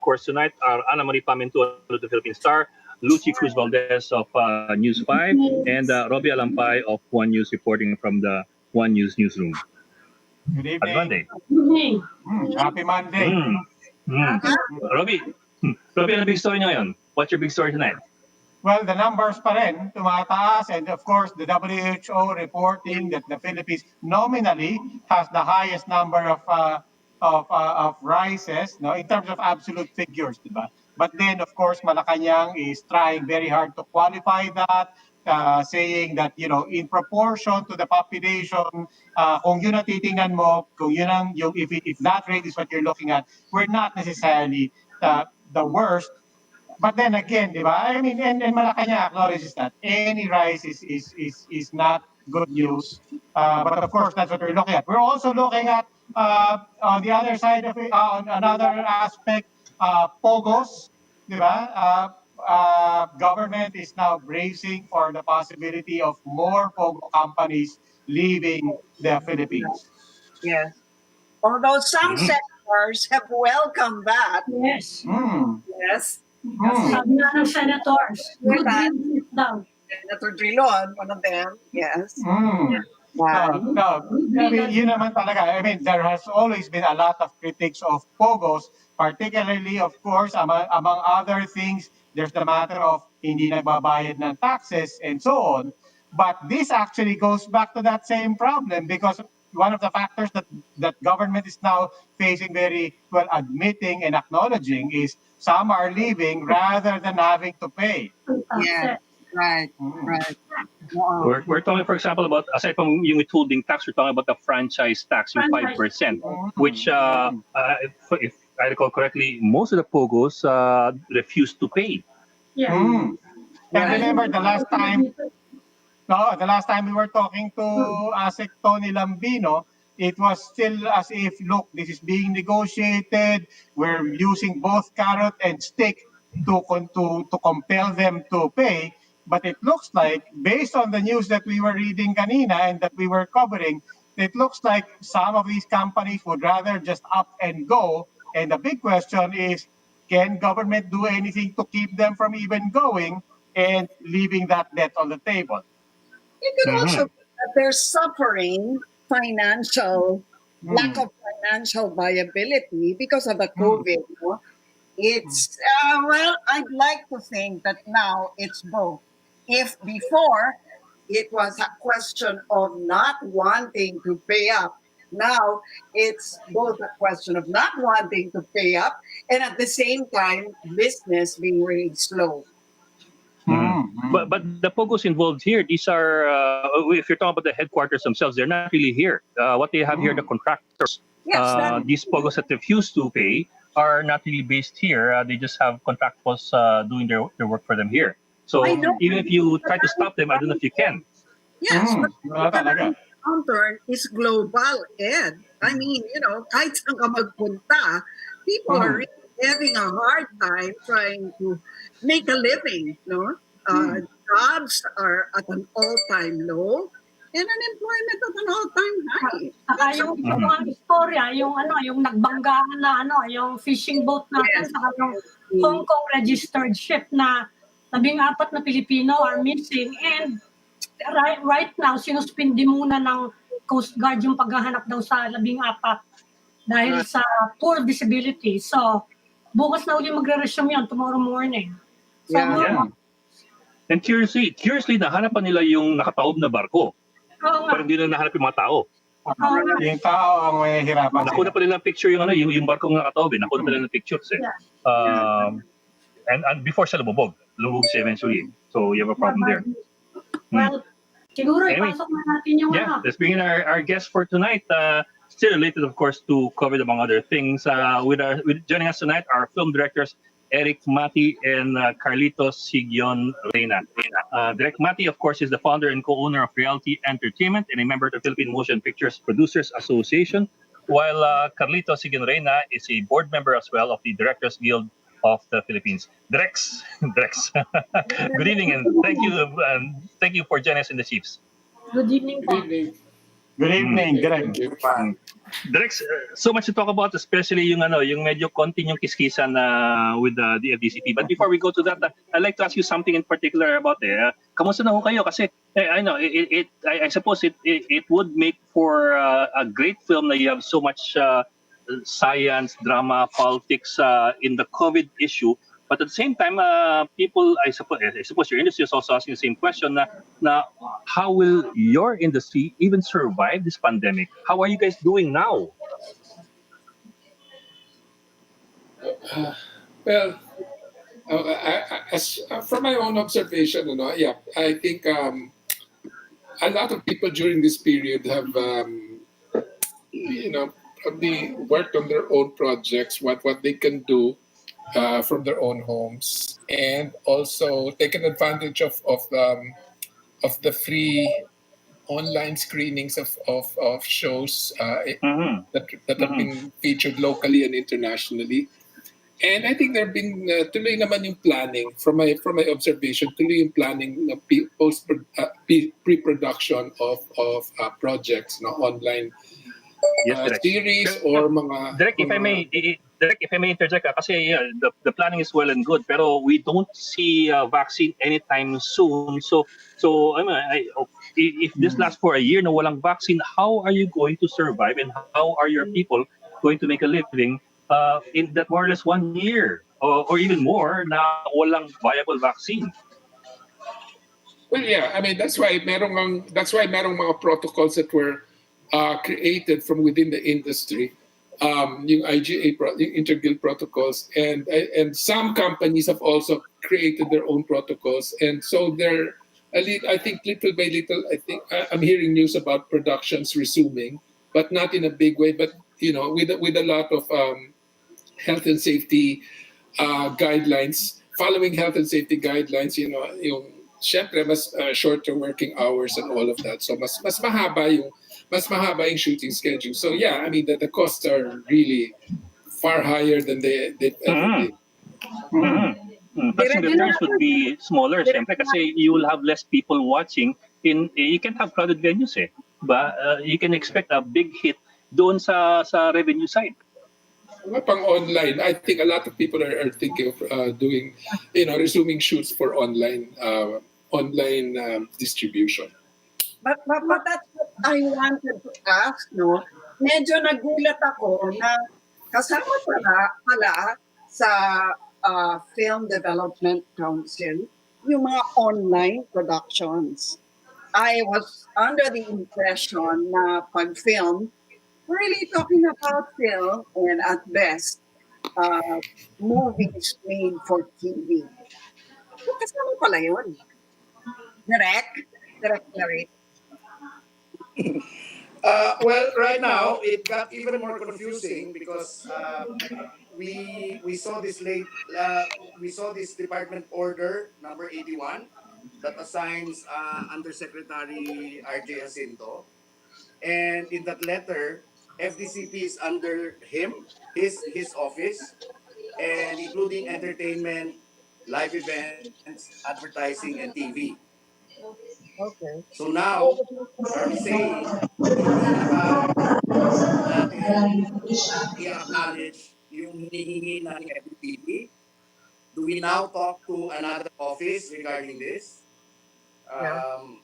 course, tonight are Ana Marie Pamintuan of the Philippine Star, Lucy Cruz Valdez of News 5, and Robbie Alampay of One News reporting from the One News newsroom. Good Happy evening. Monday. Happy Monday. Robbie, Robbie, ano big story nyo ngayon? What's your big story tonight? Well, the numbers pa rin tumataas, and of course, the WHO reporting that the Philippines nominally has the highest number of rises, no, in terms of absolute figures, diba? But then, of course, Malacanang is trying very hard to qualify that, saying that, you know, in proportion to the population, kung yun ang titingnan mo, kung yun ang, if that rate is what you're looking at, we're not necessarily the worst. But then again, di ba? I mean, and Malacanang acknowledges that any rise is not good news. But of course, that's what we're looking at. We're also looking at on the other side of it, on another aspect, POGOs, di ba? Government is now bracing for the possibility of more POGO companies leaving the Philippines. Yes. Although some senators have welcomed that. Yes. Yes. Sabi nga ng senators, good news daw. Senator Drilon, one of them. Yes. No, I mean, yun naman talaga. I mean, there has always been a lot of critics of POGOs, particularly, of course, among other things, there's the matter of hindi nagbabayad ng taxes and so on. But this actually goes back to that same problem because one of the factors that government is now facing very well, admitting and acknowledging is some are leaving rather than having to pay. Yeah. Right. Wow. We're talking, for example, about, aside from yung withholding tax, we're talking about the franchise tax, yung 5%, which, if I recall correctly, most of the POGOs refused to pay. Yeah. And remember the last time we were talking to ASEC Tony Lambino, it was still as if, look, this is being negotiated. We're using both carrot and stick to compel them to pay. But it looks like, based on the news that we were reading kanina and that we were covering, it looks like some of these companies would rather just up and go. And the big question is, can government do anything to keep them from even going and leaving that debt on the table? It could also be that they're suffering financial, lack of financial viability because of the COVID. No? It's, well, I'd like to think that now it's both. If before it was a question of not wanting to pay up, now it's both a question of not wanting to pay up and at the same time business being really slow. But the POGOs involved here, these are, if you're talking about the headquarters themselves, they're not really here. What they have here, the contractors, Yes, these POGOs that refuse to pay are not really based here. They just have contractors doing their work for them here. So even if you try to stop them, I don't know if you can. yes, but the counter is global, Ed. I mean, you know, kahit saan ka magpunta, people are really having a hard time trying to make a living, no? Jobs are at an all-time low and unemployment at an all-time high. Saka yung mga istorya, yung nagbanggaan na yung fishing boat natin, saka yung Hong Kong registered ship na 14 na Pilipino are missing, and right now sinuspindi muna ng Coast Guard yung paghahanap daw sa 14 dahil sa poor visibility. So bukas na uli magre-resume yun tomorrow morning. So, And curiously, nahanap pa nila yung nakataob na barko. Pero hindi na nahanap yung mga tao. Yung tao ang may hirapan. Nakuna pa nila ng picture yung barko ng nakataob. Nakuna pa nila ng pictures. And before siya lumubog siya eventually. So you have a problem there. Well, siguro ipasok na natin yung let's bring in our guest for tonight. Still related, of course, to COVID among other things. With joining us tonight are film directors Eric Mati and Carlitos Sigyon Reyna. Direk Mati, of course, is the founder and co-owner of Reality Entertainment and a member of the Philippine Motion Pictures Producers Association, while Carlitos Sigyon Reyna is a board member as well of the Directors Guild of the Philippines. Drex. Good evening, and thank you for joining us in the Chiefs. Good evening po. Good evening, Direk. Thank you. Direk, so much to talk about, especially yung medyo konting yung kiskisan with the FDCP. But before we go to that, I'd like to ask you something in particular about kamusta na ho kayo? Kasi I know I suppose it would make for a great film na you have so much science, drama, politics in the COVID issue. But at the same time, people, I suppose your industry is also asking the same question na how will your industry even survive this pandemic? How are you guys doing now? Well, from my own observation, yeah, I think a lot of people during this period have, probably worked on their own projects, what they can do from their own homes, and also taken advantage of the free online screenings of shows Mhm. that have been featured locally and internationally. And I think there have been tuloy naman yung planning from my observation, tuloy yung planning ng pre-production of projects na online Yes, Direk. series or mga Direk, if I may, Direk, if I may interject, kasi the planning is well and good, pero we don't see a vaccine anytime soon. So I mean, if this lasts for a year na walang vaccine, how are you going to survive, and how are your people going to make a living in that more or less 1 year or even more na walang viable vaccine? Well, yeah, I mean that's why merong mga protocols that were created from within the industry, yung yung Interguild protocols, and some companies have also created their own protocols, and so they're I think little by little, I think I'm hearing news about productions resuming, but not in a big way, but with a lot of health and safety guidelines, following health and safety guidelines, yung syempre mas shorter working hours and all of that. So mas mahaba yung shooting schedule. So yeah, I mean the costs are really far higher than they've ever been. Plus, yung returns would be smaller, syempre, kasi you will have less people watching. You can't have crowded venues, but you can expect a big hit doon sa revenue side. Pang online, I think a lot of people are thinking of doing, resuming shoots for online distribution. But that's what I wanted to ask, no? Medyo nagulat ako na kasama pala sa Film Development Council yung mga online productions. I was under the impression na pag film, we're really talking about film and at best, movies made for TV. Kasama pala yun. Direct, Larry. Well, right now it got even more confusing because we saw this we saw this department order number 81 that assigns Undersecretary R.J. Jacinto, and in that letter, FDCP is under his office, and including entertainment, live events, advertising, and TV. Okay. So now, are we saying hindi na ba natin i-acknowledge yung hinihingi ng FDTV? Do we now talk to another office regarding this? Yeah.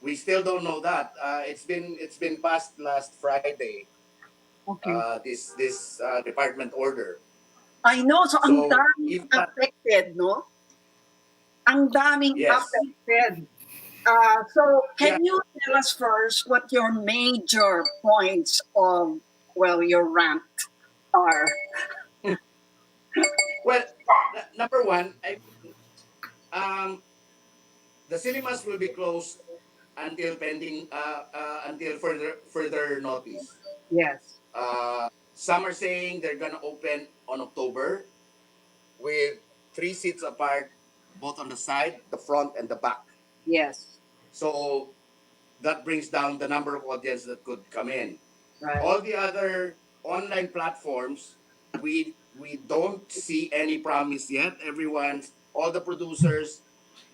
We still don't know that. It's been passed last Friday. Okay. This department order. I know, so ang So, daming if that- affected, no? Ang daming Yes. affected. So can you tell us first what your major points of, your rant are? Well, number one, the cinemas will be closed until pending until further notice. Yes. Some are saying they're gonna open on October with 3 seats apart, both on the side, the front, and the back. Yes. So that brings down the number of audience that could come in. Right. All the other online platforms, we don't see any promise yet. All the producers,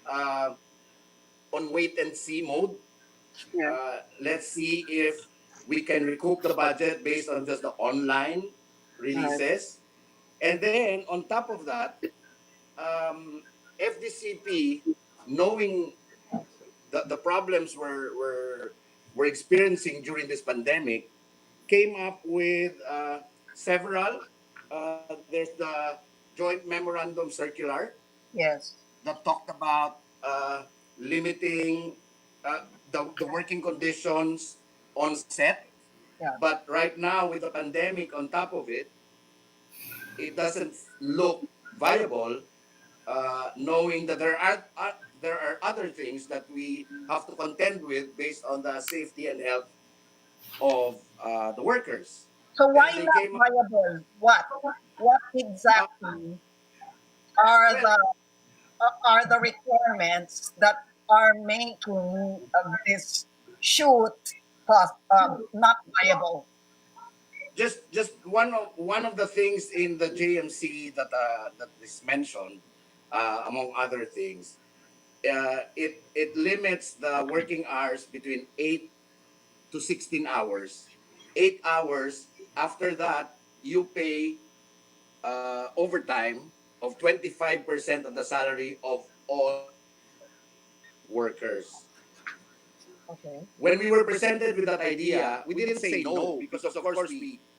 on wait and see mode. Yeah. Let's see if we can recoup the budget based on just the online Right. releases. And then on top of that, FDCP, knowing the problems we're experiencing during this pandemic, came up with several. There's the joint memorandum circular Yes. that talked about limiting the working conditions on set. Yeah. But right now, with the pandemic on top of it, it doesn't look viable, knowing that there are other things that we have to contend with based on the safety and health of the workers. So why Then they not came up. viable? What Uh, exactly are well, the requirements that are making this shoot not viable? just one of the things in the JMC that is mentioned, among other things, it limits the working hours between 8 to 16 hours. 8 hours. After that, you pay overtime of 25% of the salary of all workers. Okay. When we were presented with that idea, we didn't say no because, of course,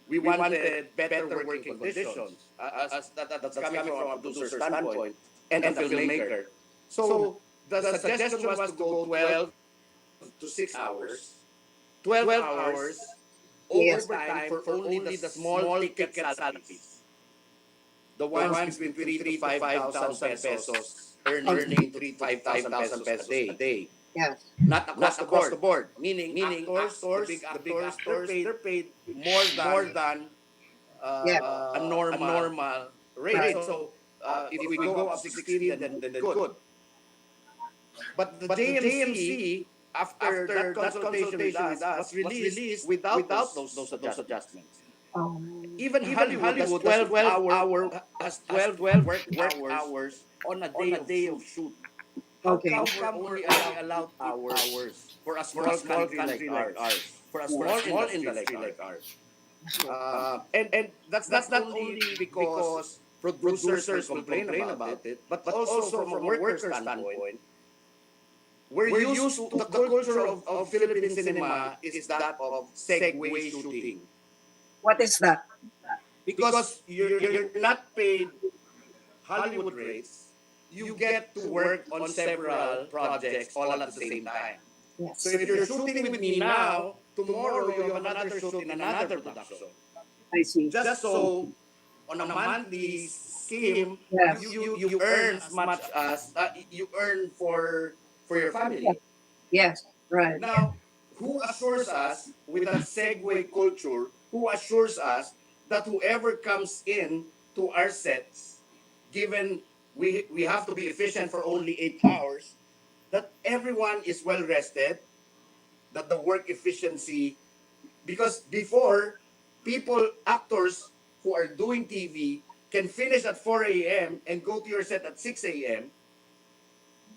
we wanted better working conditions, that's coming from a producer standpoint and a filmmaker. So the suggestion was to go 12 to 6 hours, 12 hours Yes. overtime for only the small ticket salaries, the ones between 3 to 5,000 pesos, earning 3 to 5,000 pesos a day. Yes. Not across the board. Meaning actors, the big actors, they're paid more than Yeah. a normal rate. Right. So if we go up to 16, then good. But the JMC, after that consultation with us, was released without those adjustments. Even Hollywood has 12 work hours on a day of shoot. How Okay. come we're only allowed 8 hours for a small country like ours, for a small industry like ours? And that's not only because producers will complain about it, but also from a worker standpoint, we're used to the culture of Philippine cinema is that of segue shooting. What is that? Because you're not paid Hollywood rates, you get to work on several projects all at the same time. Yes. So if you're shooting with me now, tomorrow you have another shoot in another production. I see. Just so on a monthly scheme, Yes. you earn as much as you earn for your family. Yes. Right. Now, who assures us with that segue culture? Who assures us that whoever comes in to our sets, given we have to be efficient for only 8 hours, that everyone is well rested, that the work efficiency, because before, actors who are doing TV can finish at 4 a.m. and go to your set at 6 a.m.,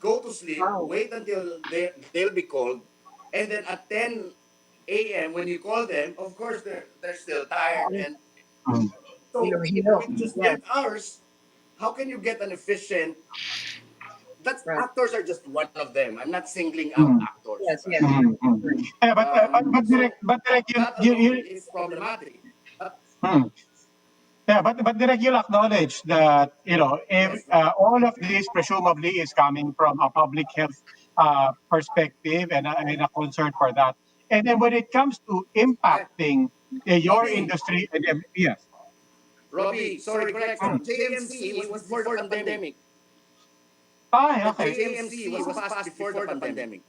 go to sleep, Wow. wait until they'll be called, and then at 10 a.m. when you call them, of course they're still tired. And so Hero. with just Yes. 8 hours, how can you get an efficient? That's Right. actors are just one of them. I'm not singling out actors, Yes. Yes. right? Yeah, So but direct that alone is problematic. hmm. Yeah, but direct, you'll acknowledge that Yes. all of this presumably is coming from a public health perspective and a concern for that. And then when it comes to Eh, impacting your Robbie, industry, yes. Robbie, sorry, Hmm. correction. JMC was before the pandemic. Ah, The okay. JMC was passed before the pandemic.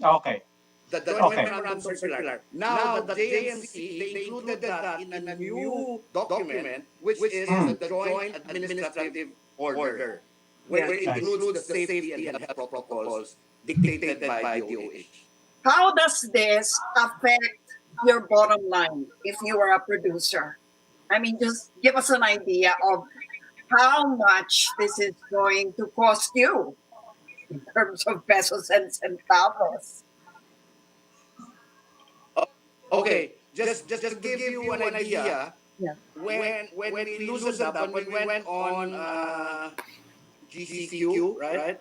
Okay. The Joint Okay. Memorandum Circular. Now, the JMC, they included that in a new document, which is Hmm. the Joint Administrative Order, Yeah. where it Nice. includes the safety and health protocols dictated by DOH. How does this affect your bottom line if you are a producer? I mean, just give us an idea of how much this is going to cost you in terms of pesos and centavos. Okay, just to give you an idea, Yeah. when we loosened up, when we went on GCQ, right?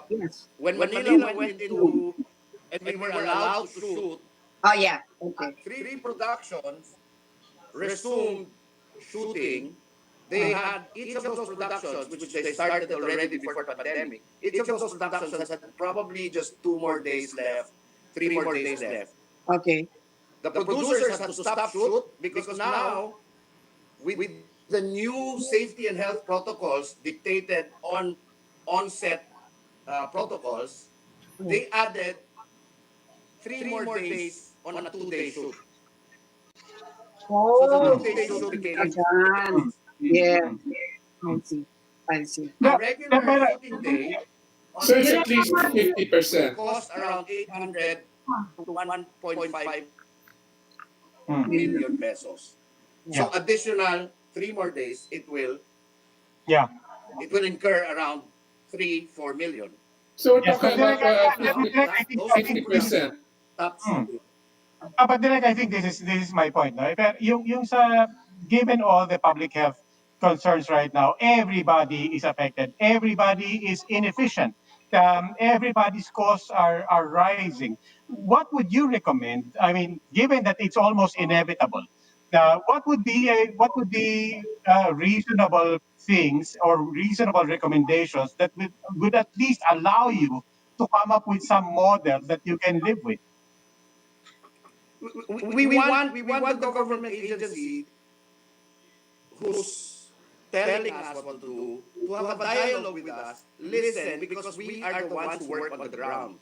Yes. When Manila went into and we were allowed to shoot, Oh, yeah. Okay. three productions resumed shooting. They had each of those productions, which they started already before the pandemic. Each of those productions had probably just 2 more days left, 3 more days left. Okay. The producers had to stop shoot because now, with the new safety and health protocols dictated on set protocols, they added 3 more days on a 2 day shoot. So the Oh, 2 day shoot became again. 6 days. Yeah. I see. I see. A Yeah, yeah, regular but shooting day So on it's set at least will 50%. cost around 800 to 1.5 mm, million pesos. yeah, So additional 3 more days, yeah. it will incur around 3-4 million. So we're Yes, talking but about Now, Direk, I think this is 50%. stop mm. shooting. But Direk, I think this is my point, no? Pero yung sa given all the public health concerns right now, everybody is affected. Everybody is inefficient. Everybody's costs are rising. What would you recommend? I mean, given that it's almost inevitable, what would be reasonable things or reasonable recommendations that would at least allow you to come up with some model that you can live with? We want the government agency who's telling us what to do to have a dialogue with us, listen, because we are the ones who work on the ground.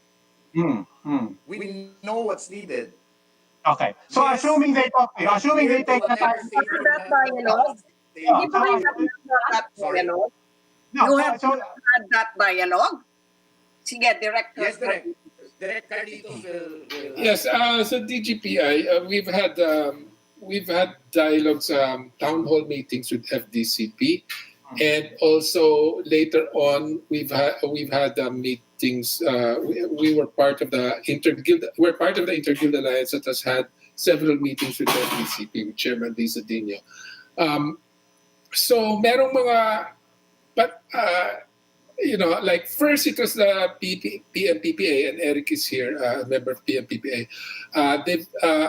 Mm, mm. We know what's needed. Okay. So Yes, assuming they talk to you, we assuming adhere they to take the whatever time. safety and That health dialogue. protocols Yeah, Hindi they. pa kayo so, nag-discuss? That Sorry. dialogue. no, You have so had that dialogue. Sige, Director. Yes, Direct Carlitos will Yes, so DGPI, we've had dialogues, town hall meetings with FDCP, and also later on we've had meetings. We were part of the interguild. We're part of the interguild alliance that has had several meetings with FDCP with Chairman Lisa Dino. So merong mga, but like first it was the PMPPA, and Eric is here, a member of PMPPA. They've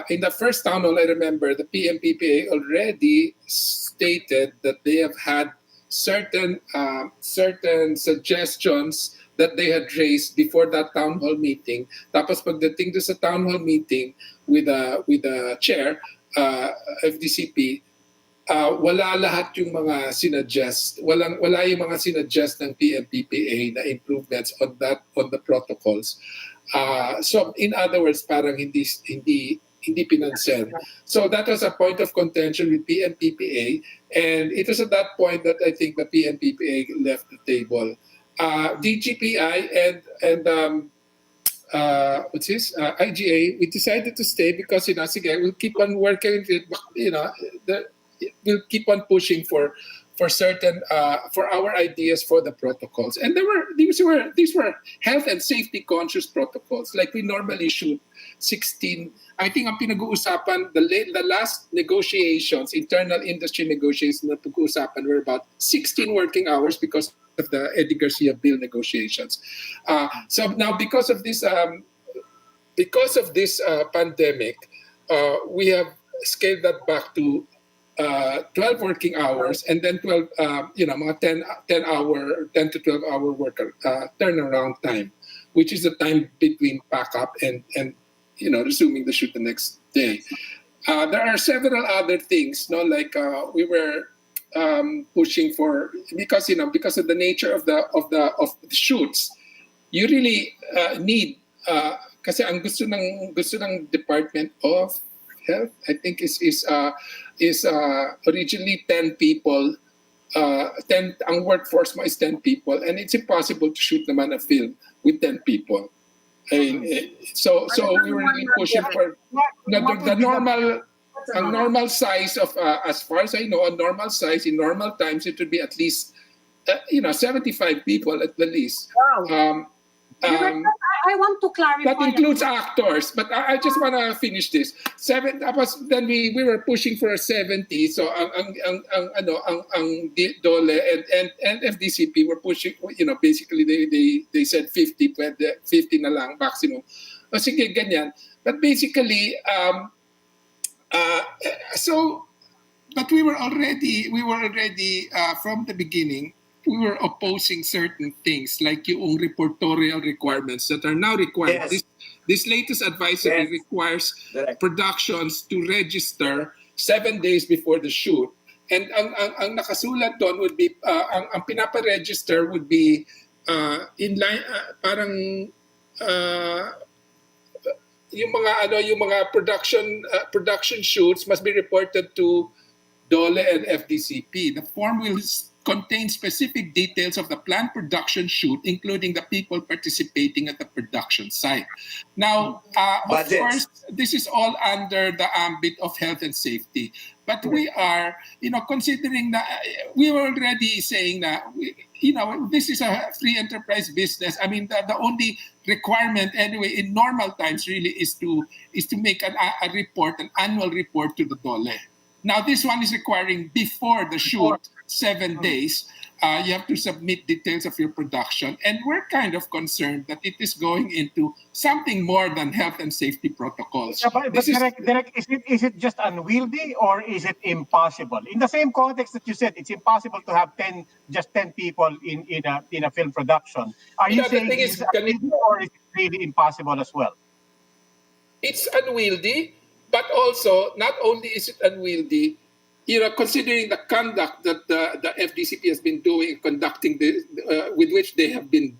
in the first town hall, I remember the PMPPA already stated that they have had certain suggestions that they had raised before that town hall meeting. Tapos pagdating do sa town hall meeting with the chair, FDCP, wala lahat yung mga sinuggest, wala yung mga sinuggest ng PMPPA na improvements on the protocols. So in other words, parang hindi pinansin. So that was a point of contention with PMPPA, and it was at that point that I think the PMPPA left the table. DGPI and what's this? IGA, we decided to stay because sige, we'll keep on working. We'll keep on pushing for certain for our ideas for the protocols, and these were health and safety conscious protocols. Like we normally shoot 16. I think ang pinag-uusapan, the last negotiations, internal industry negotiations na pag-uusapan were about 16 working hours because of the Eddie Garcia bill negotiations. So now because of this pandemic, we have scaled that back to 12 working hours, and then 12, mga 10 to 12 hour turnaround time, which is the time between pack up and resuming the shoot the next day. There are several other things, like we were pushing for, because of the nature of the shoots, you really need kasi ang gusto ng Department of Health, I think is originally 10 people. 10 ang workforce mo is 10 people, and it's impossible to shoot naman a film with 10 people. I mean, so we were really pushing for the normal size of, as far as I know, a normal size in normal times, it would be at least 75 people at the least. Wow. Um, I want to clarify. that includes actors, but I just want to finish this. Then we were pushing for a 70. So ang DOLE and FDCP were pushing, basically they said 50, pwede 50 na lang maximum. O sige, ganyan. But basically, uh, so but we were already from the beginning, we were opposing certain things like yung reportorial requirements that are now required. Yes. This latest advisory Yes. requires Correct. productions to register 7 days before the shoot. And ang nakasulat doon would be ang pinapa-register would be in line parang yung mga production shoots must be reported to DOLE and FDCP. The form will contain specific details of the planned production shoot, including the people participating at the production site. Now, of Budgets. course, this is all under the ambit of health and safety. But we are, considering that we were already saying that, this is a free enterprise business. I mean, the only requirement anyway in normal times really is to make a report, an annual report to the DOLE. Now, this one is requiring before the shoot, 7 days, you have to submit details of your production. And we're kind of concerned that it is going into something more than health and safety protocols. Yeah, but Derek, is it just unwieldy or is it impossible? In the same context that you said, it's impossible to have 10 people in a film production. Are you The saying thing it's is, unwieldy or is it really impossible as well? it's unwieldy, but also not only is it unwieldy, considering the conduct that the FDCP has been doing, conducting with which they have been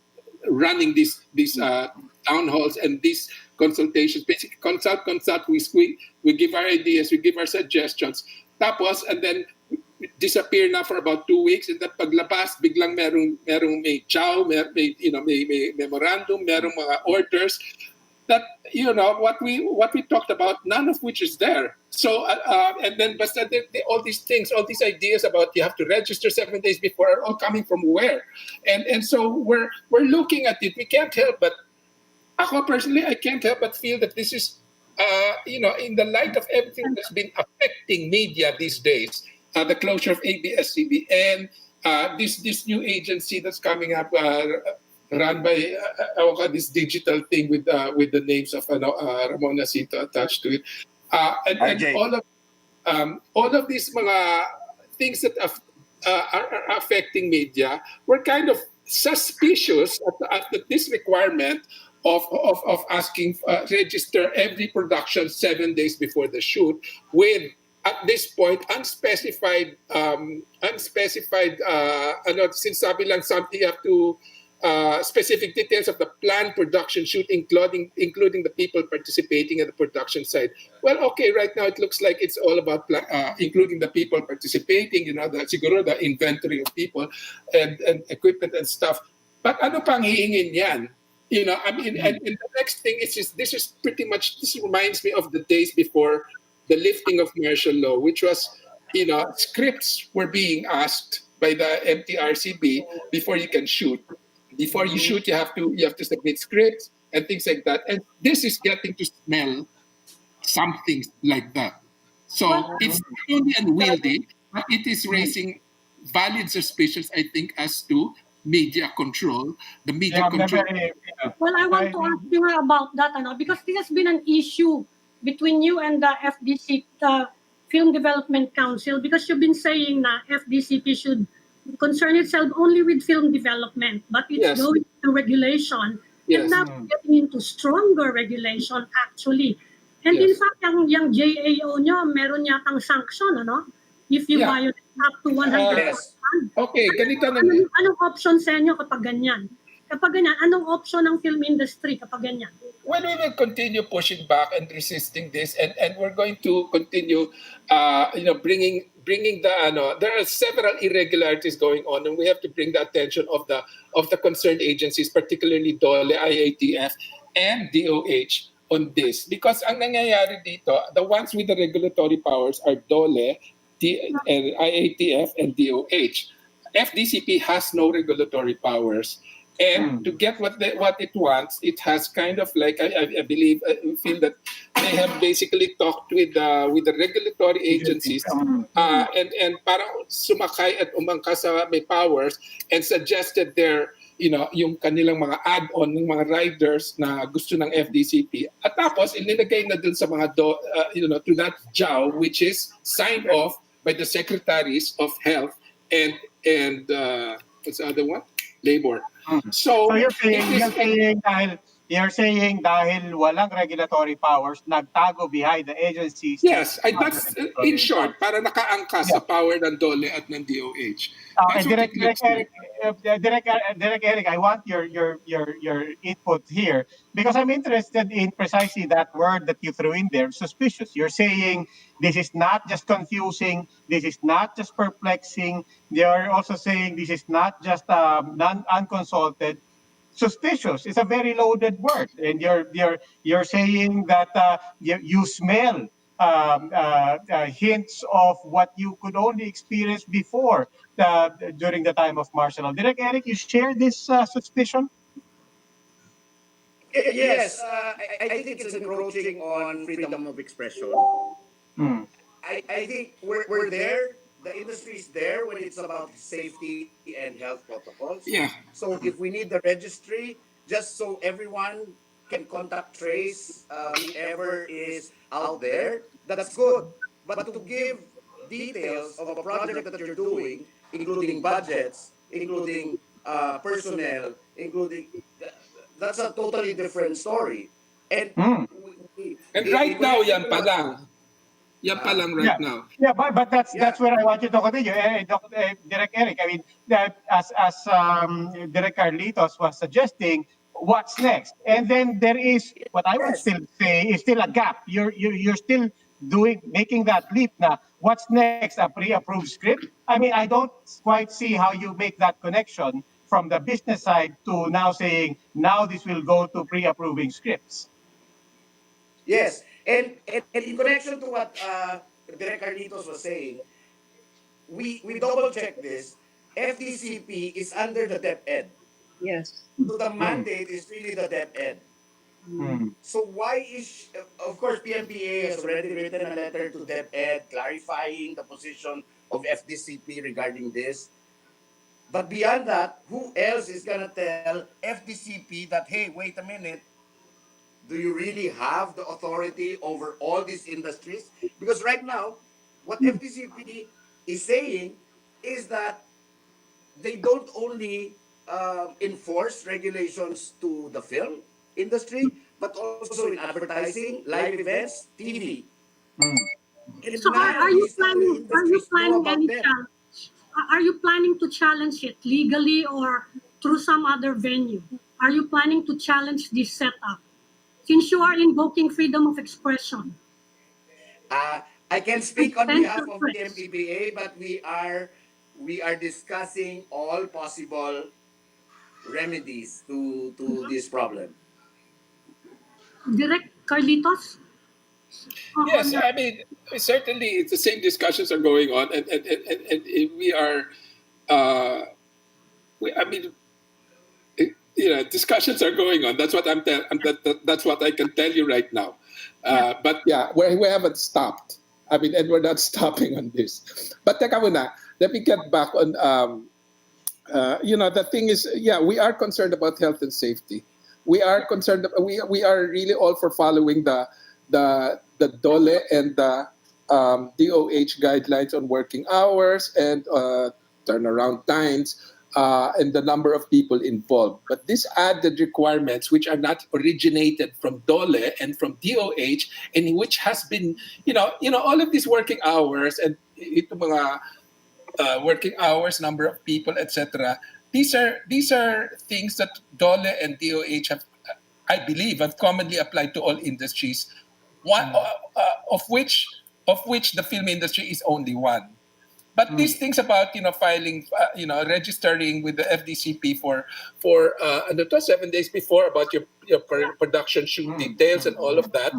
running these town halls and these consultations, basically consult, we give our ideas, we give our suggestions, tapos and then disappear na for about 2 weeks, and then paglabas biglang may chow, may memorandum, merong mga orders that what we talked about, none of which is there. So and then but all these things, all these ideas about you have to register 7 days before are all coming from where? And so we're looking at it. We can't help but, ako personally, I can't help but feel that this is in the light of everything that's been affecting media these days, the closure of ABS-CBN, this new agency that's coming up, run by this digital thing with the names of Ramon Jacinto attached to it, and all of these mga things that are affecting media. We're kind of suspicious at this requirement of asking register every production 7 days before the shoot with, at this point, unspecified since sabi lang something, you have to specific details of the planned production shoot, including the people participating at the production site. Well, okay, right now it looks like it's all about including the people participating, siguro the inventory of people and equipment and stuff. But ano pang hihingin yan? And the next thing is this reminds me of the days before the lifting of martial law, which was, scripts were being asked by the MTRCB before you can shoot. Before you shoot, you have to submit scripts and things like that. And this is getting to smell something like that. So it's not only unwieldy, but it is raising valid suspicions, I think, as to media control. The media control. Well, I want to ask you about that, because this has been an issue between you and the FDC, the Film Development Council, because you've been saying that FDCP should concern itself only with film development, but it's going to regulation and not getting into stronger regulation actually. And in fact, yung JAO nyo, meron yatang sanction, if you violate up to 100%. Okay, ganito na. Anong option sa inyo kapag ganyan? Kapag ganyan, anong option ng film industry kapag ganyan? Well, we will continue pushing back and resisting this, and we're going to continue, bringing the. There are several irregularities going on, and we have to bring the attention of the concerned agencies, particularly DOLE, IATF, and DOH on this, because ang nangyayari dito, the ones with the regulatory powers are DOLE, IATF, and DOH. FDCP has no regulatory powers. And to get what it wants, it has kind of like I believe I feel that they have basically talked with the regulatory agencies and parang sumakay at umangkas sa may powers and suggested their yung kanilang mga add-on ng mga riders na gusto ng FDCP at tapos ilinagay na dun sa mga to that JAW which is signed off by the secretaries of health and what's the other one, labor. So, So you're saying dahil walang regulatory powers, nagtago behind the agencies. yes, that's in short, para nakaangkas sa power ng DOLE at ng DOH. That's what it looks like. Direct Eric, I want your input here because I'm interested in precisely that word that you threw in there, suspicious. You're saying this is not just confusing, this is not just perplexing. They are also saying this is not just unconsulted. Suspicious is a very loaded word, and you're saying that you smell hints of what you could only experience before during the time of martial law. Direk Eric, you share this suspicion? Yes, I think it's encroaching on freedom of expression. I think we're there. The industry is there when it's about safety and health protocols. Yeah. So if we need the registry, just so everyone can contact trace whoever is out there, that's good. But to give details of a project that you're doing, including budgets, including personnel, including that's a totally different story. And And right now, yan pa lang. Yan pa lang right now. Yeah, but that's where I want you to continue, Direk Eric. I mean, as Direk Carlitos was suggesting, what's next? And then there is what I would still say is still a gap. You're still making that leap now. What's next? A pre-approved script? I mean, I don't quite see how you make that connection from the business side to now saying now this will go to pre-approving scripts. yes, and in connection to what Direk Carlitos was saying, we double check this. FDCP is under the DepEd. Yes. So the mandate is really the DepEd. So why is, of course, PMPA has already written a letter to DepEd clarifying the position of FDCP regarding this. But beyond that, who else is going to tell FDCP that, hey, wait a minute, do you really have the authority over all these industries? Because right now, what FDCP is saying is that they don't only enforce regulations to the film industry, but also in advertising, live events, TV. And So none are of you these other planning industries know about any them. challenge? Are you planning to challenge it legally or through some other venue? Are you planning to challenge this setup? Since you are invoking freedom of expression. I can speak on Thank behalf you, of Chris. the MPPA, but we are discussing all possible remedies to this problem. Direct Carlitos? Yes, I mean, certainly it's the same discussions are going on, and we are, I mean, discussions are going on. That's what that's what I can tell you right now. But yeah, we haven't stopped. I mean, and we're not stopping on this. But teka muna, let me get back on. The thing is, yeah, we are concerned about health and safety. We are concerned. We are really all for following the DOLE and the DOH guidelines on working hours and turnaround times. And the number of people involved. But these added requirements, which are not originated from DOLE and from DOH, and which has been, all of these working hours and ito mga working hours, number of people, etc. These are things that DOLE and DOH have, I believe, have commonly applied to all industries. One of which the film industry is only one. But these things about filing, registering with the FDCP for 7 days before about your production shoot details and all of that,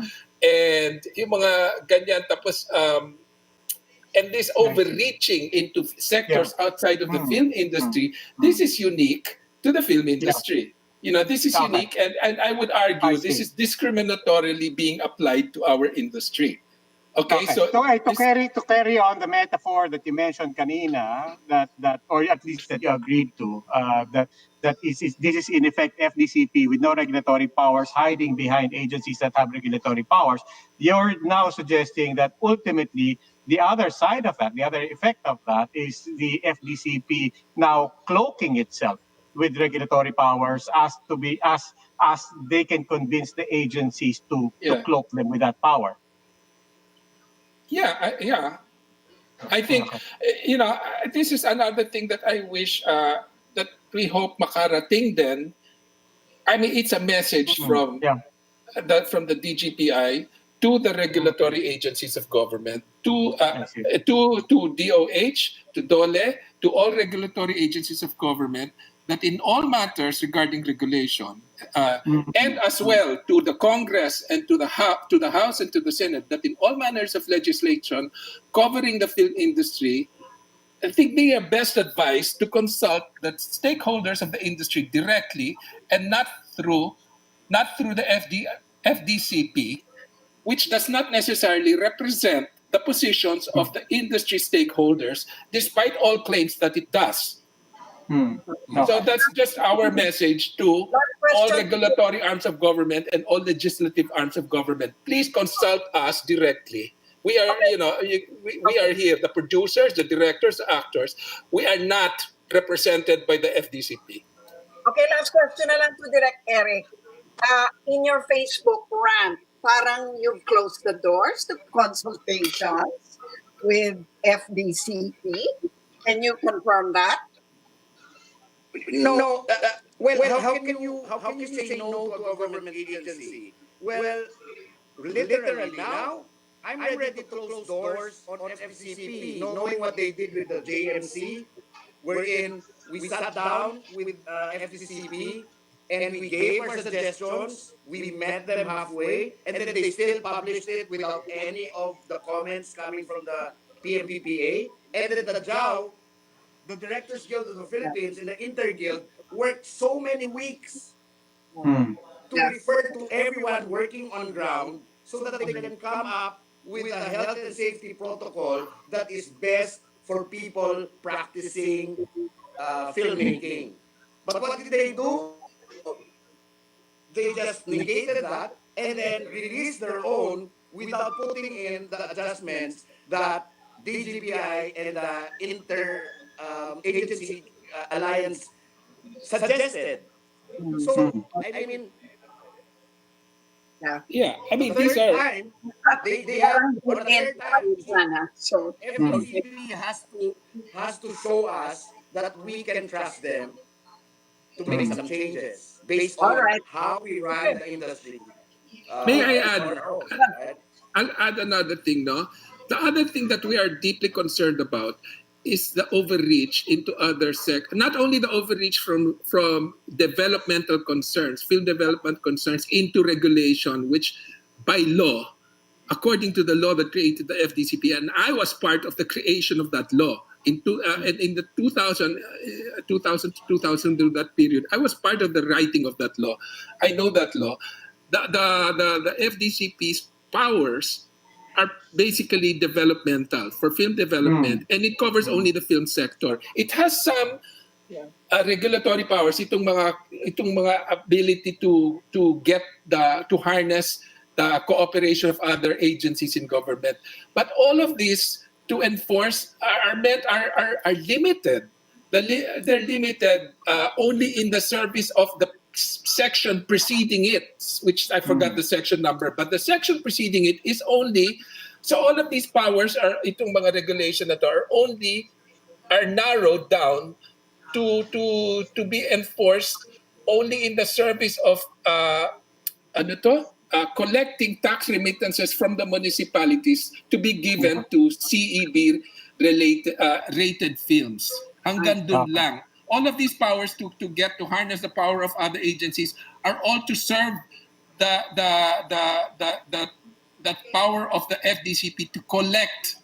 and yung mga ganyan tapos and this overreaching into sectors outside of the film industry, this is unique to the film industry. This is Okay. unique, and I would I argue this see. is discriminatorily being applied to our industry. Okay, so to carry on the metaphor that you mentioned kanina, that or at least that you agreed to, that this is in effect FDCP with no regulatory powers hiding behind agencies that have regulatory powers. You're now suggesting that ultimately the other side of that, the other effect of that, is the FDCP now cloaking itself with regulatory powers as they can convince the agencies to yeah, cloak them with that power. yeah. I think Okay. this is another thing that I wish that we hope makarating then. I mean, it's a message Yeah. from the DGPI to the regulatory agencies of government, I see. to DOH, to DOLE, to all regulatory agencies of government, that in all matters regarding regulation, and as well to the Congress and to the House and to the Senate, that in all manners of legislation covering the film industry, I think they are best advised to consult the stakeholders of the industry directly and not through the FDCP, which does not necessarily represent the positions of the industry stakeholders, despite all claims that it does. So Okay. that's just our message to Last all question. regulatory arms of government and all legislative arms of government. Please consult us directly. We are, we are here, the producers, the directors, the actors. We are not represented by the FDCP. Okay, last question na lang to Direct Eric. In your Facebook rant, parang you've closed the doors to consultations with FDCP. Can you confirm that? No, well, how can you say no to a government agency? Well, literally now, I'm ready to close doors on FCCP, knowing what they did with the JMC, wherein we sat down with FCCP and we gave our suggestions. We met them halfway, and then they still published it without any of the comments coming from the PMPPA. And then the JAO, the Directors Guild of the Philippines, and the Interguild worked so many weeks to Yeah. refer to everyone working on ground so that they can come up with a health and safety protocol that is best for people practicing filmmaking. But what did they do? They just negated that and then released their own without putting in the adjustments that DGPI and the inter agency alliance suggested. So, I mean, Yeah. Yeah, I the mean, these third are, time, they have, Parang for good the end third pa time, rin sana. So, FDCP has to show us that we can trust them to make some changes based all on right. how we run the industry may I on add, our own, right? I'll add another thing, no? The other thing that we are deeply concerned about is the overreach into other not only the overreach from developmental concerns, film development concerns into regulation, which by law, according to the law that created the FDCP, and I was part of the creation of that law in the 2000 to 2000 through that period, I was part of the writing of that law. I know that law. The FDCP's powers are basically developmental for film development, and it covers only the film sector. It has some regulatory powers, itong mga ability to harness the cooperation of other agencies in government. But all of these to enforce are limited. They're limited only in the service of the section preceding it, which I forgot the section number, but the section preceding it is only, so all of these powers itong mga regulation na to are narrowed down to be enforced only in the service of collecting tax remittances from the municipalities to be given to CEB rated films. Hanggang dun lang. All of these powers to get to harness the power of other agencies are all to serve the the the the, the, the power of the FDCP to collect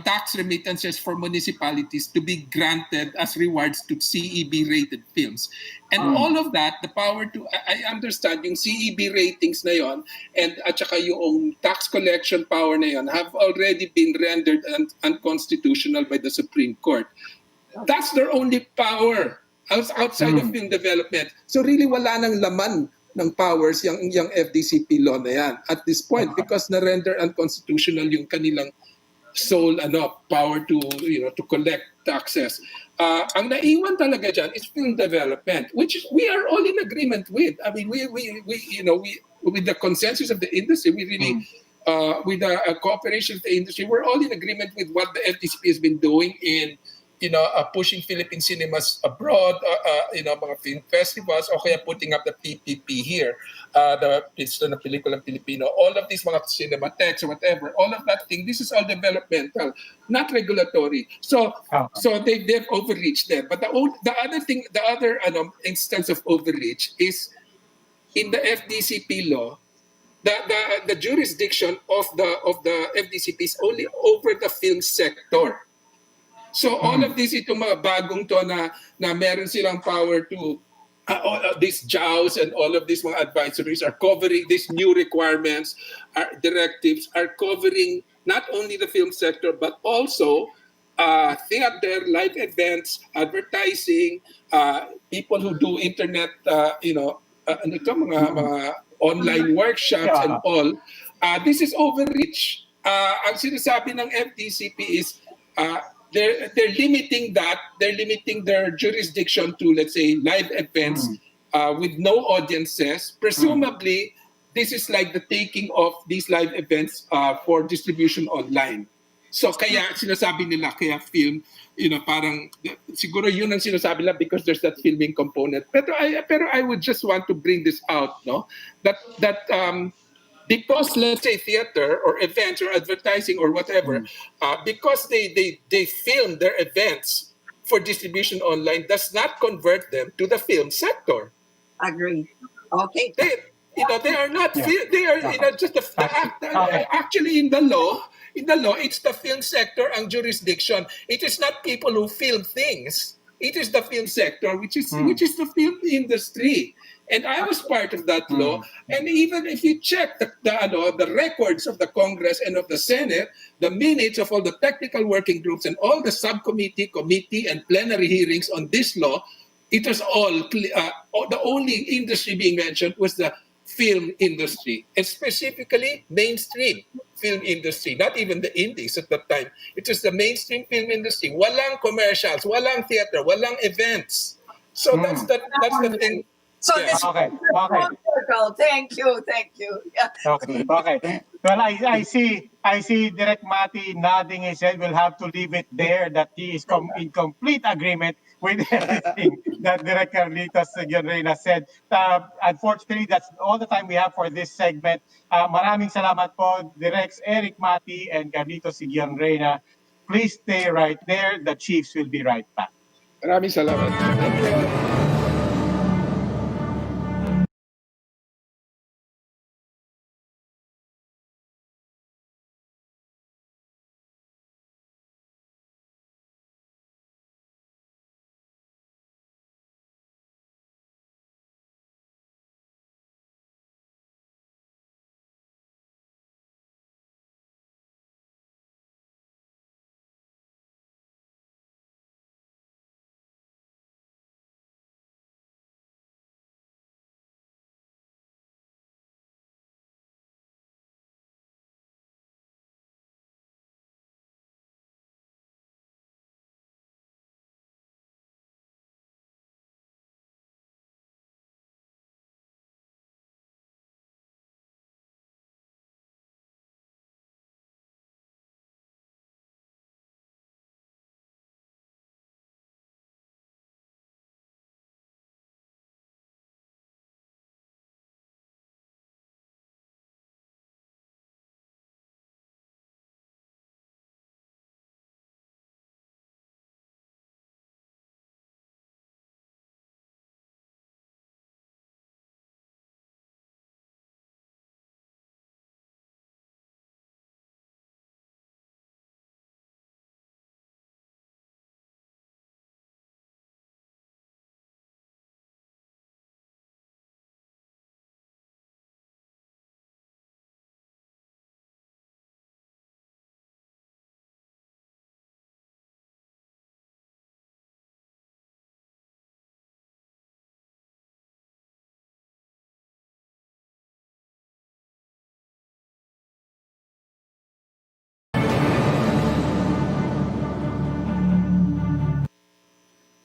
tax remittances for municipalities to be granted as rewards to CEB rated films. And all of that, the power to, I understand yung CEB ratings na yon, and at saka yung tax collection power na yon have already been rendered unconstitutional by the Supreme Court. That's their only power outside of film development. So really wala nang laman ng powers yung FDCP law na yan at this point because na-render unconstitutional yung kanilang sole power to to collect taxes. Ang naiwan talaga dyan is film development, which we are all in agreement with. I mean, we with the consensus of the industry, we really with the cooperation of the industry, we're all in agreement with what the FDCP has been doing in pushing Philippine cinemas abroad, mga film festivals, o kaya putting up the PPP here, the Pista na Pelikulang Pilipino, all of these mga cinematheques or whatever, all of that thing, this is all developmental, not regulatory. So they've overreached there. But the other instance of overreach is in the FDCP law. The jurisdiction of the FDCP is only over the film sector. So all of this, itong mga bagong to na meron silang power to, these JAWs and all of these mga advisories are covering these new requirements, directives are covering not only the film sector but also theater, live events, advertising, people who do internet, mga online workshops and all. This is overreach. Ang sinasabi ng FDCP is they're limiting that. They're limiting their jurisdiction to, let's say, live events with no audiences. Presumably, this is like the taking of these live events for distribution online. So kaya sinasabi nila, kaya film, parang siguro yun ang sinasabi nila because there's that filming component. Pero I would just want to bring this out, no? That because let's say theater or events or advertising or whatever, because they film their events for distribution online does not convert them to the film sector. Agree. Okay. They are not. They are just actually in the law. In the law, it's the film sector ang jurisdiction. It is not people who film things. It is the film sector, which is the film industry. And I was part of that law. And even if you check the records of the Congress and of the Senate, the minutes of all the technical working groups and all the subcommittee, committee, and plenary hearings on this law, it was all the only industry being mentioned was the film industry, and specifically mainstream film industry, not even the indies at that time. It was the mainstream film industry. Walang commercials, walang theater, walang events. So that's the thing. So Yeah. this Okay. Thank you. Yeah. Okay. Well, I see Direk Mati nodding his head. We'll have to leave it there that he is in complete agreement with everything that Direk Carlitos Reyna said. Unfortunately, that's all the time we have for this segment. Maraming salamat po, Directs Eric Mati and Carlitos Reyna. Please stay right there. The Chiefs will be right back. Maraming salamat. Thank you.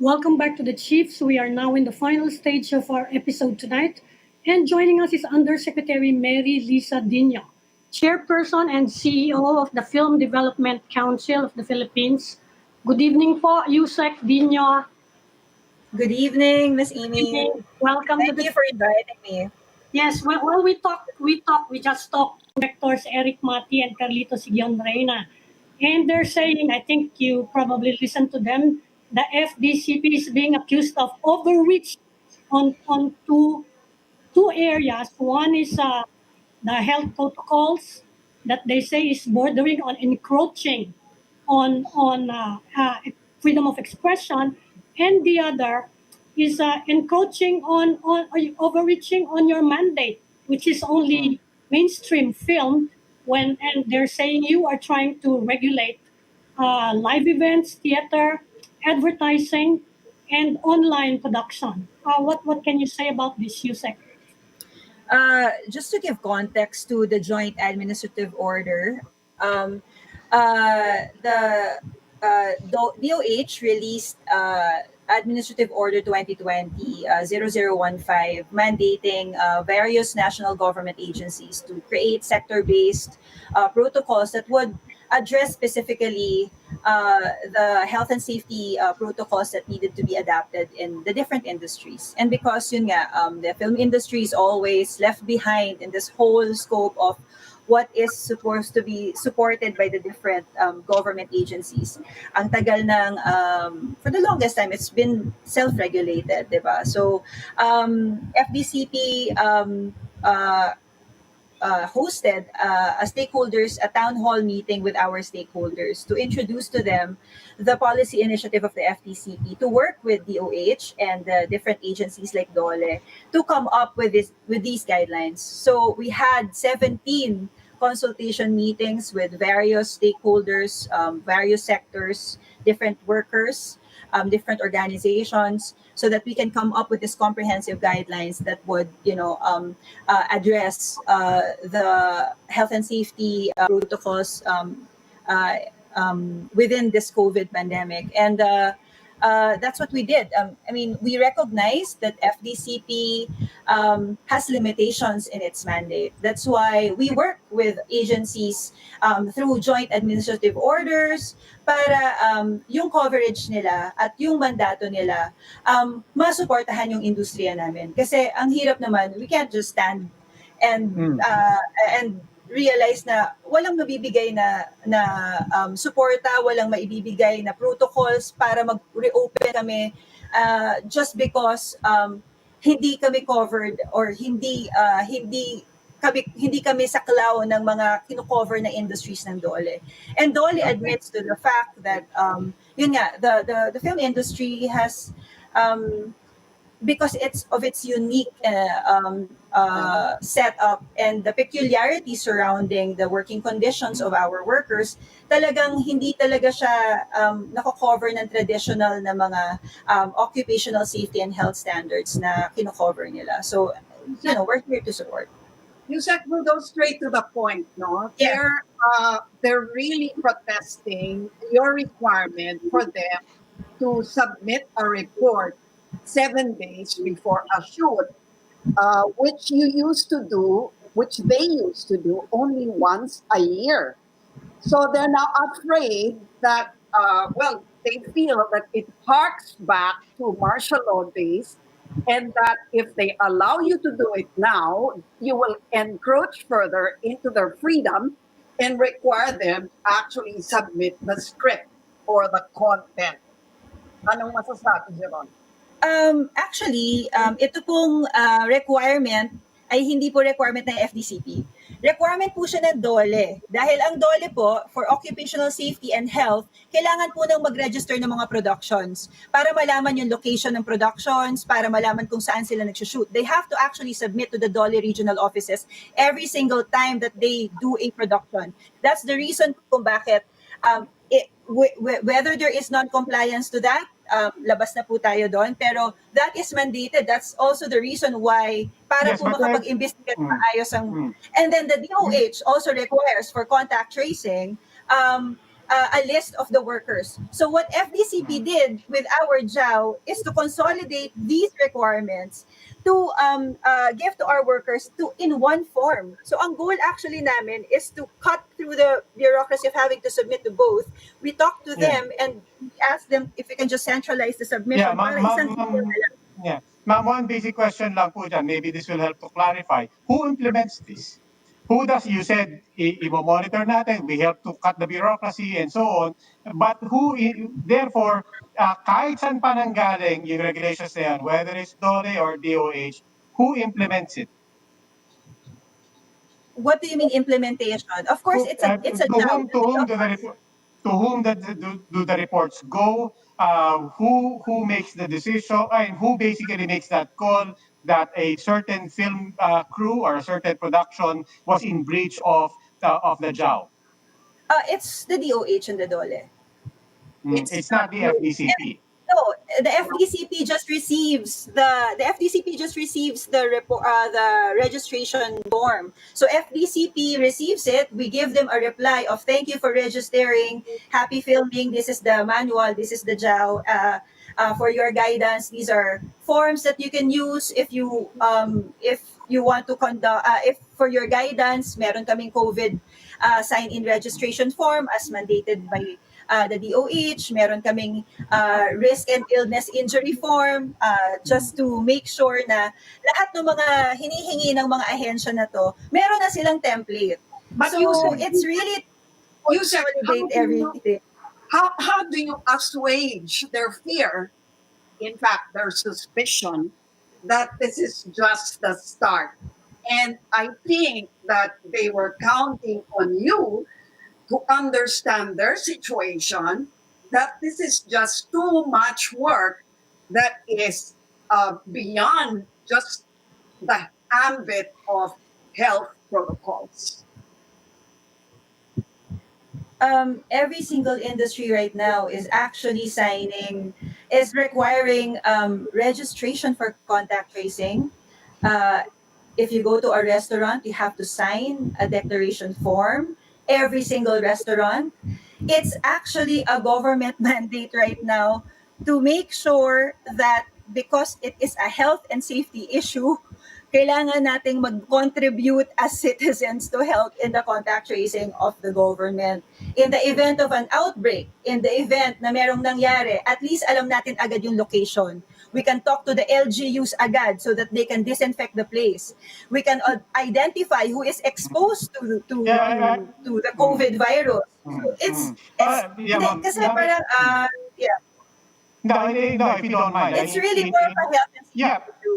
Welcome back to the Chiefs. We are now in the final stage of our episode tonight. And joining us is Undersecretary Mary Lisa Dino, Chairperson and CEO of the Film Development Council of the Philippines. Good evening po, Yusek Dino. Good evening, Miss Amy. Welcome to Thank the you for inviting me. Yes, well, we just talked to directors Eric Mati and Carlito Sigion Reina. And they're saying, I think you probably listened to them, the FDCP is being accused of overreach on two areas. One is the health protocols that they say is bordering on encroaching on freedom of expression, and the other is encroaching on overreaching on your mandate, which is only mainstream film. When and they're saying you are trying to regulate live events, theater, advertising, and online production. What can you say about this, Yusek? Just to give context to the joint administrative order, the DOH released Administrative Order 2020 0015 mandating various national government agencies to create sector based protocols that would address specifically the health and safety protocols that needed to be adapted in the different industries. And because yun nga, the film industry is always left behind in this whole scope of what is supposed to be supported by the different government agencies. Ang tagal ng, for the longest time, it's been self-regulated, di ba? So, FDCP hosted a town hall meeting with our stakeholders to introduce to them the policy initiative of the FTCP to work with DOH and the different agencies like DOLE to come up with these guidelines. So we had 17 consultation meetings with various stakeholders, various sectors, different workers, different organizations, so that we can come up with this comprehensive guidelines that would, address the health and safety protocols within this COVID pandemic. And that's what we did. We recognize that FDCP has limitations in its mandate. That's why we work with agencies through joint administrative orders para yung coverage nila at yung mandato nila masuportahan yung industriya namin. Kasi ang hirap naman, we can't just stand and realize na walang mabibigay na suporta, walang maibibigay na protocols para mag-reopen kami just because hindi kami covered or hindi kami saklaw ng mga kino-cover na industries ng DOLE. And DOLE admits to the fact that yun nga, the film industry has because of its unique setup and the peculiarity surrounding the working conditions of our workers, talagang hindi talaga siya nako-cover ng traditional na mga occupational safety and health standards na kino-cover nila. So, we're here to support. Yusek, will go straight to the point, no? Yeah. They're really protesting your requirement for them to submit a report 7 days before a shoot, which they used to do only once a year. So they're now afraid that, they feel that it harks back to martial law days, and that if they allow you to do it now, you will encroach further into their freedom and require them to actually submit the script or the content. Anong masasabi niyo ron? Actually, ito pong requirement ay hindi po requirement ng FDCP. Requirement po siya ng DOLE. Dahil ang DOLE po, for occupational safety and health, kailangan po nang mag-register ng mga productions para malaman yung location ng productions, para malaman kung saan sila nag-shoot. They have to actually submit to the DOLE regional offices every single time that they do a production. That's the reason kung bakit whether there is non-compliance to that, labas na po tayo doon. Pero that is mandated. That's also the reason why para po makapag-investigate maayos ang... And then the DOH also requires for contact tracing a list of the workers. So what FDCP did with our JAO is to consolidate these requirements to give to our workers to in one form. So ang goal actually namin is to cut through the bureaucracy of having to submit to both. We talk to Yeah. them and ask them if we can just centralize the submission Yeah, para isang tipo na lang. yeah. Ma'am, one basic question lang po dyan. Maybe this will help to clarify. Who implements this? Who does, you said, i-monitor natin, we help to cut the bureaucracy and so on. But therefore, kahit saan pa nanggaling yung regulations na yan, whether it's DOLE or DOH, who implements it? What do you mean implementation? Of course, it's a JAO. To whom do the reports go? Who makes the decision? And who basically makes that call that a certain film crew or a certain production was in breach of the JAO? It's the DOH and the DOLE. It's not the FDCP. No, the FDCP just receives the report, the registration form. So FDCP receives it. We give them a reply of thank you for registering, happy filming. This is the manual. This is the JAO. For your guidance, these are forms that you can use if you want to conduct. If for your guidance, meron kaming COVID sign-in registration form as mandated by the DOH, meron kaming risk and illness injury form just to make sure na lahat ng mga hinihingi ng mga ahensya na to, meron na silang template. But So you said- it's really You said, consolidate everything. how do you assuage their fear, in fact, their suspicion that this is just the start? And I think that they were counting on you to understand their situation, that this is just too much work that is beyond just the ambit of health protocols. Every single industry right now is actually requiring registration for contact tracing. If you go to a restaurant, you have to sign a declaration form. Every single restaurant. It's actually a government mandate right now to make sure that because it is a health and safety issue, kailangan nating mag-contribute as citizens to help in the contact tracing of the government. In the event of an outbreak, in the event na merong nangyari, at least alam natin agad yung location. We can talk to the LGUs agad so that they can disinfect the place. We can identify who is exposed to the COVID virus. So it's kasi parang yeah. No, if you don't mind. It's really more of a health and safety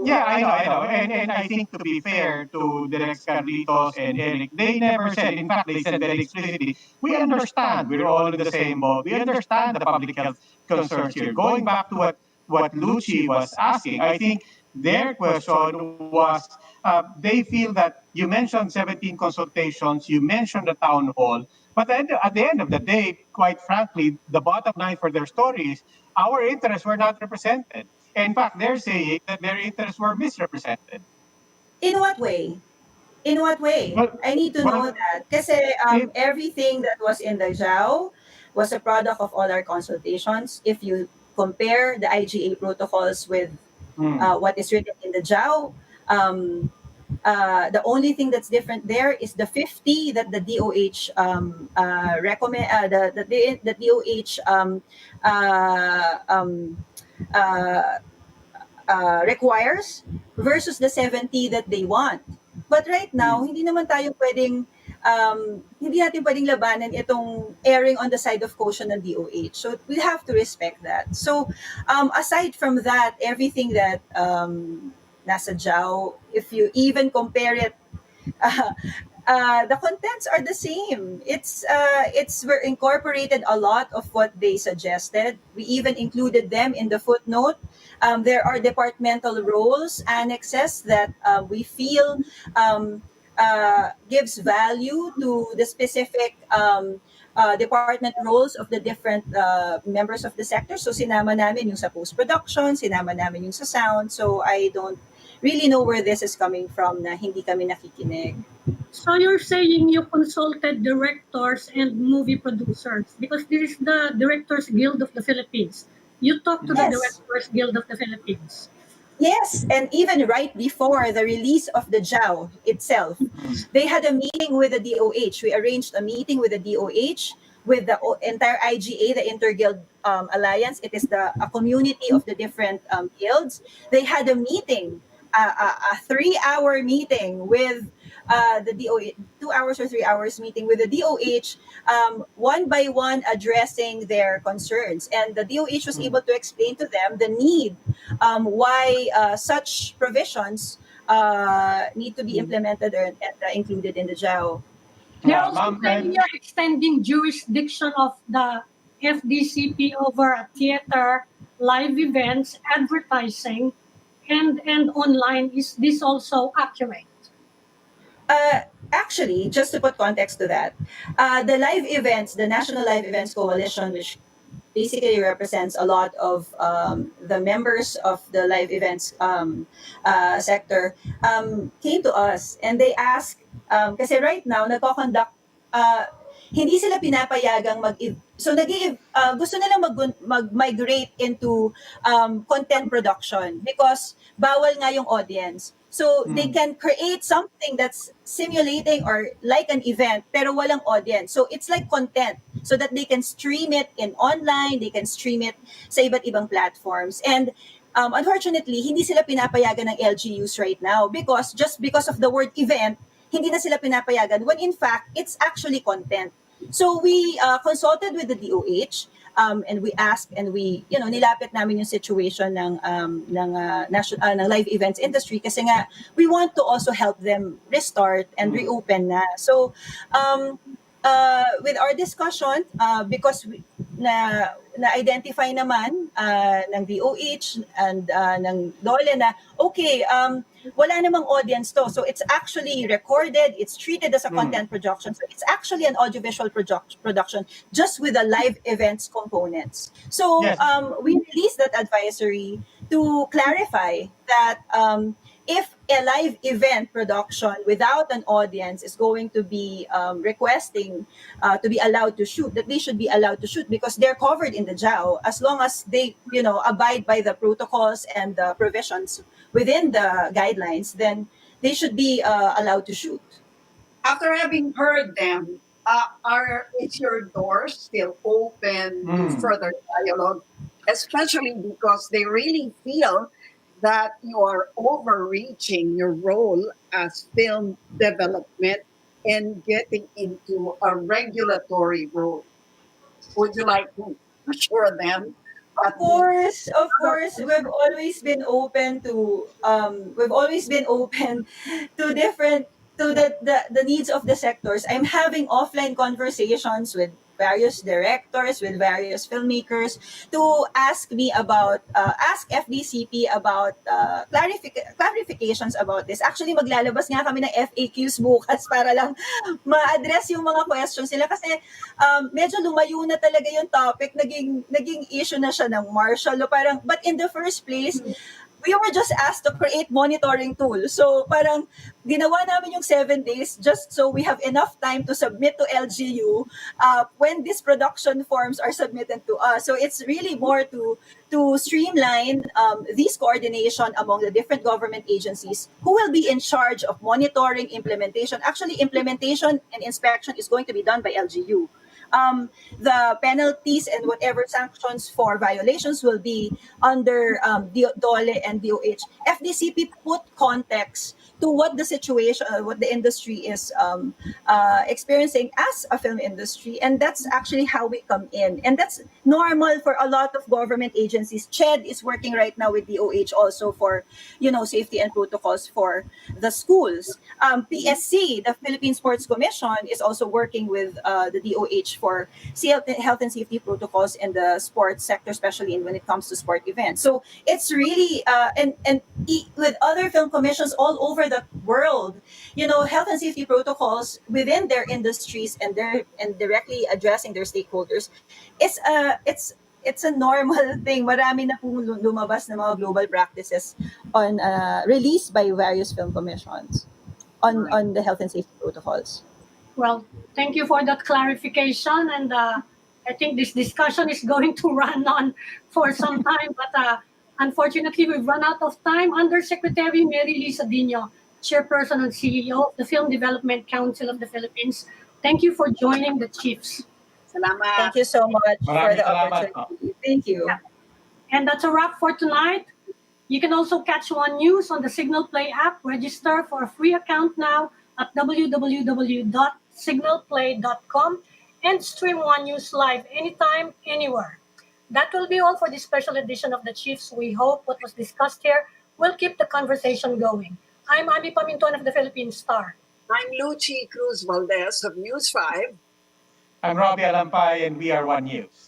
Yeah, issue. I know. And I think to be fair to Direct Carlitos and Eric, they never said, in fact, they said very explicitly, we understand, we're all in the same boat. We understand the public health concerns here. Going back to what Lucci was asking, I think their question was, they feel that you mentioned 17 consultations, you mentioned the town hall, but at the end of the day, quite frankly, the bottom line for their story is our interests were not represented. In fact, they're saying that their interests were misrepresented. In what way? In what way? Well, I need to know that. Kasi everything that was in the JAO was a product of all our consultations. If you compare the IGA protocols with what is written in the JAO, the only thing that's different there is the 50 that the DOH recommend. The DOH requires versus the 70 that they want. But right now, hindi naman tayo pwedeng hindi natin pwedeng labanan itong erring on the side of caution ng DOH. So we have to respect that. So aside from that, everything that nasa JAO, if you even compare it, the contents are the same. We're incorporated a lot of what they suggested. We even included them in the footnote. There are departmental roles annexes that we feel gives value to the specific department roles of the different members of the sector. So sinama namin yung sa post-production, sinama namin yung sa sound. So I don't really know where this is coming from na hindi kami nakikinig. So you're saying you consulted directors and movie producers because this is the Directors Guild of the Philippines. You talked to the Yes. Directors Guild of the Philippines. Yes, and even right before the release of the JAO itself, they had a meeting with the DOH. We arranged a meeting with the DOH, with the entire IGA, the Interguild Alliance. It is a community of the different guilds. They had a meeting, a 3 hour meeting with the DOH, 2 hours or 3 hours meeting with the DOH, one by one addressing their concerns. And the DOH was able to explain to them the need, why such provisions need to be implemented and included in the JAO. They're Yeah, also ma'am, saying and you're extending jurisdiction of the FDCP over a theater, live events, advertising, and online. Is this also accurate? Uh, Actually, just to put context to that, the live events, the National Live Events Coalition, which basically represents a lot of the members of the live events sector, came to us and they asked, kasi right now, nagko-conduct, uh, hindi sila pinapayagang so gusto nilang mag-migrate into content production because bawal nga yung audience. So they can create something that's simulating or like an event pero walang audience. So it's like content so that they can stream it in online, they can stream it sa iba't ibang platforms. And unfortunately, hindi sila pinapayagan ng LGUs right now because just because of the word event, hindi na sila pinapayagan when in fact it's actually content. So we consulted with the DOH, and we asked and we nilapit namin yung situation ng live events industry kasi nga we want to also help them restart and reopen na. So with our discussion, because na-identify naman ng DOH and ng DOLE na, okay, wala namang audience to. So it's actually recorded, it's treated as a content production. So it's actually an audiovisual production just with the live events components. So Yes. we released that advisory to clarify that if a live event production without an audience is going to be requesting to be allowed to shoot, that they should be allowed to shoot because they're covered in the JAO as long as they, abide by the protocols and the provisions within the guidelines, then they should be allowed to shoot. After having heard them, is your door still open to further dialogue, especially because they really feel that you are overreaching your role as film development and getting into a regulatory role? Would you like to assure them that Of course, we've always been open to different to the needs of the sectors. I'm having offline conversations with various directors, with various filmmakers to ask FDCP about clarifications about this. Actually, maglalabas nga kami ng FAQs bukas para lang ma-address yung mga questions nila kasi medyo lumayo na talaga yung topic, naging issue na siya ng martial law. Parang, but in the first place, we were just asked to create monitoring tool. So parang ginawa namin yung 7 days just so we have enough time to submit to LGU when these production forms are submitted to us. So it's really more to streamline this coordination among the different government agencies who will be in charge of monitoring implementation. Actually, implementation and inspection is going to be done by LGU. The penalties and whatever sanctions for violations will be under DOLE and DOH. FDCP put context to what the situation, what the industry is experiencing as a film industry, and that's actually how we come in, and that's normal for a lot of government agencies. CHED is working right now with DOH also for safety and protocols for the schools. PSC, the Philippine Sports Commission, is also working with the DOH for health and safety protocols in the sports sector, especially when it comes to sport events. So it's really with other film commissions all over the world, health and safety protocols within their industries and directly addressing their stakeholders. It's it's a normal thing. Marami na pong lumabas na mga global practices on released by various film commissions on the health and safety protocols. Well, thank you for that clarification. And I think this discussion is going to run on for some time. But unfortunately, we've run out of time. Undersecretary Mary Lisa Dino, Chairperson and CEO of the Film Development Council of the Philippines. Thank you for joining the Chiefs. Salamat. Thank you so much for Maraming the salamat. opportunity. Thank you. And that's a wrap for tonight. You can also catch One News on the Signal Play app. Register for a free account now at www.signalplay.com and stream One News live anytime, anywhere. That will be all for this special edition of the Chiefs. We hope what was discussed here will keep the conversation going. I'm Ami Pamintuan of the Philippine Star. I'm Lucy Cruz Valdez of News 5. I'm Robbie Alampay, and we are One News.